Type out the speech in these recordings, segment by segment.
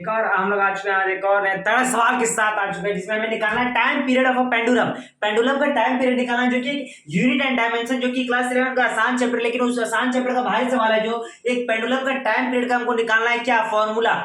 एक और हम लोग आ चुके हैं आज एक और तगड़ा सवाल के साथ आ चुके हैं जिसमें हमें निकालना है time period of a pendulum. Pendulum का टाइम पीरियड निकालना है जो कि यूनिट एंड डायमेंशन, जो कि क्लास 11 का आसान चैप्टर, लेकिन उस आसान चैप्टर का भारी सवाल है जो एक पेंडुलम का टाइम पीरियड का हमको निकालना है। क्या फॉर्मूला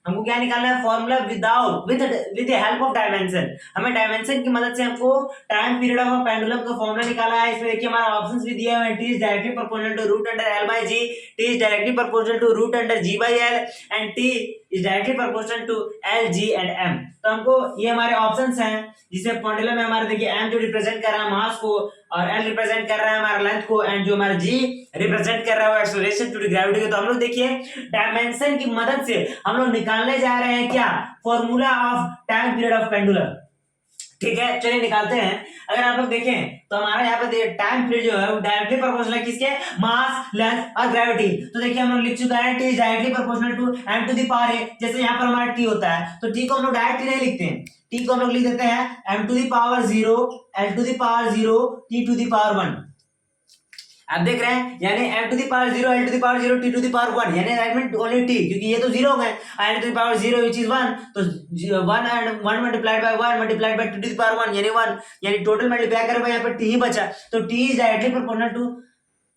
हमको क्या निकालना है? Formula without with with help of dimension. हमें डायमेंशन की मदद से हमको टाइम पीरियड ऑफ पेंडुलम का फॉर्मूला निकाला है। इसमें देखिए हमारा ऑप्शंस भी दिया हुआ है। T is directly proportional to root under L by G, T is directly proportional to root under G by L and T is directly proportional to L G and M. तो हमको ये हमारे options हैं जिसमें pendulum में हमारे देखिए M जो रिप्रेजेंट कर रहा है मास को और एल रिप्रेजेंट कर रहा है हमारा लेंथ को एंड जो हमारा जी रिप्रेजेंट कर रहा है वो एक्सेलरेशन टू द ग्रेविटी को। तो हम लोग देखिए डायमेंशन की मदद से हम लोग निकालने जा रहे हैं क्या? Formula of time period of pendulum. ठीक है, चलिए निकालते हैं। अगर आप लोग देखें तो हमारा यहाँ पे टाइम पीरियड जो है वो डायरेक्टली प्रोपोर्शनल है किसके? मास, लेंथ और ग्रेविटी। तो देखिए हम लोग लिख चुका है T is directly proportional to m to the power a. जैसे यहाँ पर हमारा टी होता है तो टी को हम लोग डायरेक्टली नहीं लिखते हैं, टी को हम लोग लिख देते हैं M to the power 0, L to the power 0, T to the power 1। आप देख रहे हैं यानी m to the power 0, l to the power 0, t to the power 1 यानी दैट मीन ओनली t, क्योंकि ये तो 0 हो गए। n to the power 0 which is 1, तो 1 and 1 multiplied by 1 multiplied by 2 to the power 1 यानी 1, यानी टोटल मल्टीप्लाई करें यहाँ पर t ही बचा। तो t is directly proportional to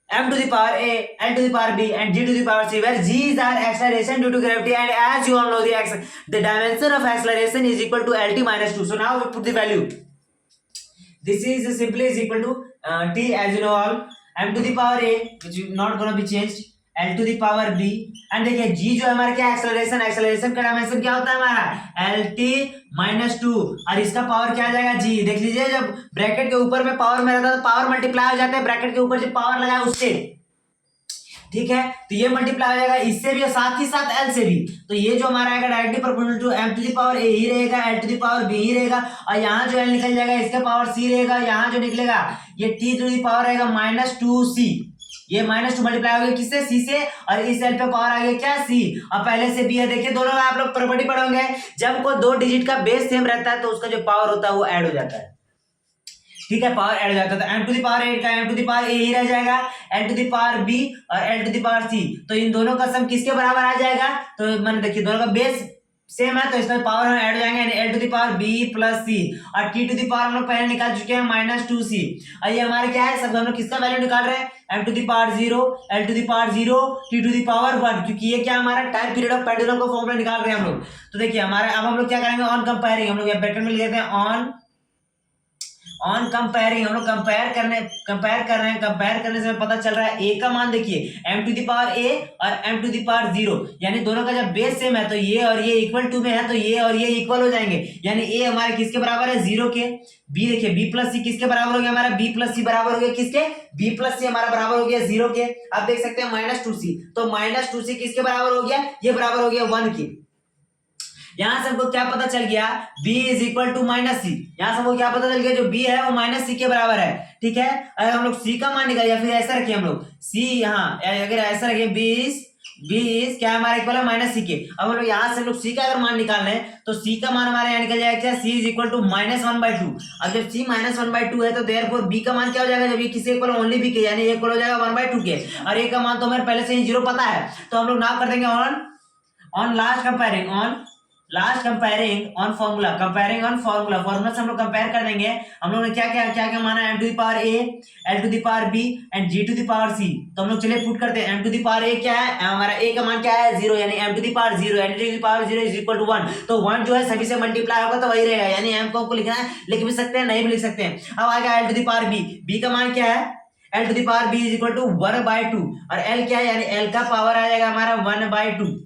m to the power a, l to the power b and g to the power c, where g is our acceleration due to gravity and as you all know the dimension of acceleration is equal to lt minus 2. So now we put the value. This is simply is equal to t as you know all, m to the power a which is not going to be changed, l to the power b and देखिए g जो है हमारा क्या acceleration, acceleration का dimension क्या होता है हमारा lt माइनस 2 और इसका पावर क्या आ जाएगा g। देख लीजिए जब ब्रैकेट के ऊपर में पावर में रहता है तो पावर मल्टीप्लाई हो जाता है ब्रैकेट के ऊपर जो पावर लगा है उससे। ठीक है, तो ये मल्टीप्लाई हो जाएगा इससे भी और साथ ही साथ एल से भी। तो ये जो हमारा आएगा directly proportional to m to the power a ही रहेगा, l to the power b ही रहेगा और यहाँ जो एल निकल जाएगा इसका पावर सी रहेगा, यहाँ जो निकलेगा ये टी टू द पावर रहेगा -2c। ये -2 मल्टीप्लाई हो गया किससे? सी से, और इस एल पे पावर आ गया क्या? सी, और पहले से बी है। देखिए दोनों आप लोग प्रॉपर्टी पढ़ोगे, जब कोई दो डिजिट का बेस सेम रहता है तो उसका जो पावर होता है वो ऐड हो जाता है। ठीक है, पावर ऐड हो जाता है। तो m टू द पावर 8 का m to the power a ही रह जाएगा, l to the power b और l to the power c। तो इन दोनों का सम किसके बराबर आ जाएगा? तो मैंने देखिए दोनों का बेस सेम है तो इसमें पावर हम ऐड हो जाएंगे यानी l to the power b plus c और t टू द पावर हम लोग पहले निकाल चुके हैं -2c। और ये हमारे क्या है? सब हम लोग किसका वैल्यू निकाल रहे हैं? m to the power 0, l to the power 0, t to the power 1, क्योंकि ये क्या हमारा टाइम पीरियड ऑफ पेंडुलम का फॉर्मूला निकाल रहे हैं हम लोग। तो देखिए हमारे अब हम लोग क्या करेंगे? ऑन कंपेयरिंग, हम लोग ब्रैकेट में लिख देते हैं ऑन कंपेयरिंग। हम लोग कंपेयर कर रहे हैं। कंपेयर करने से पता चल रहा है a का मान देखिए m to the power a और m टू द पावर 0 यानी दोनों का जब बेस सेम है तो ये और ये इक्वल टू में है तो ये और ये इक्वल हो जाएंगे यानी a हमारे किसके बराबर है? 0 के। b देखिए b प्लस c किसके बराबर हो गया? हमारा b प्लस c बराबर हो गया किसके? b प्लस c हमारा बराबर हो गया 0 के। आप देख सकते हैं -2c, तो -2c किसके बराबर हो गया? ये बराबर हो गया 1 के। यहां से हमको क्या पता चल गया? b is equal to -c। यहां से हमको क्या पता चल गया? जो b है वो -c के बराबर है। ठीक है, अगर हम लोग c का मान निकाल या फिर ऐसा रखिए हम लोग c यहाँ अगर ऐसा रखिए b इज क्या हमारा इक्वल है -c के। अब हम लोग यहाँ से हम लोग c का अगर मान निकाल रहे हैं तो c का मान हमारे यहाँ निकल जाएगा क्या? c is equal to -1/2। अब जब c -1/2 है तो देयरफॉर b का मान क्या हो जाएगा? जब ये किसी इक्वल ओनली b के यानी ये इक्वल हो जाएगा 1/2 के और a का मान तो हमारे पहले से ही 0 पता है तो हम लोग नाम कर देंगे ऑन लास्ट फॉर्मूला फॉर्मूला से हम लोग कंपेयर कर देंगे। हम लोग ने क्या माना? m to the power a, l to the power b and g to the power c। तो हम लोग चलिए पुट करते हैं। m to the power a क्या है? हमारा a का मान क्या है? 0 यानी m to the power 0 l to the power 0 is equal to 1। तो 1 जो है सभी से मल्टीप्लाई होगा तो वही रहेगा यानी m को लिखना है, लिख भी सकते हैं नहीं भी लिख सकते हैं। अब आ गया l to the power b का मान क्या है? l to the power b is equal to 1/2 और l क्या है? यानी l का पावर आ जाएगा हमारा 1/2।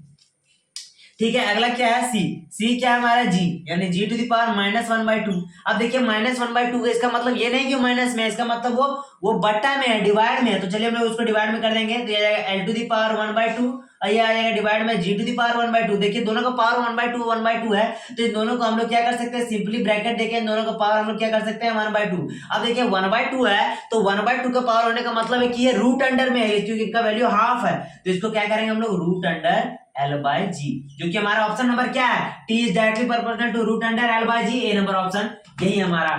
ठीक है, अगला क्या है? c क्या है हमारा? g यानी g टू द पावर -1/2। अब देखिए -1/2 इसका मतलब ये नहीं कि माइनस में, इसका मतलब वो बट्टा में है, डिवाइड में है। तो चलिए हम लोग उसको डिवाइड में कर देंगे तो ये आ जाएगा l टू द पावर 1/2 और ये आ जाएगा डिवाइड में g टू द पावर 1/2। देखिए दोनों का पावर 1/2 है तो इन दोनों को हम लोग क्या कर सकते हैं? सिंपली ब्रैकेट देके इन दोनों का पावर हम लोग क्या कर सकते हैं? 1/2। अब देखिए 1/2 है तो 1/2 का पावर होने का मतलब है कि ये रूट अंडर में है क्योंकि इनका वैल्यू हाफ है तो इसको क्या करेंगे हम लोग? रूट अंडर L/G, जो कि हमारा ऑप्शन नंबर क्या है? T is directly proportional to root under L/G। A number option यही हमारा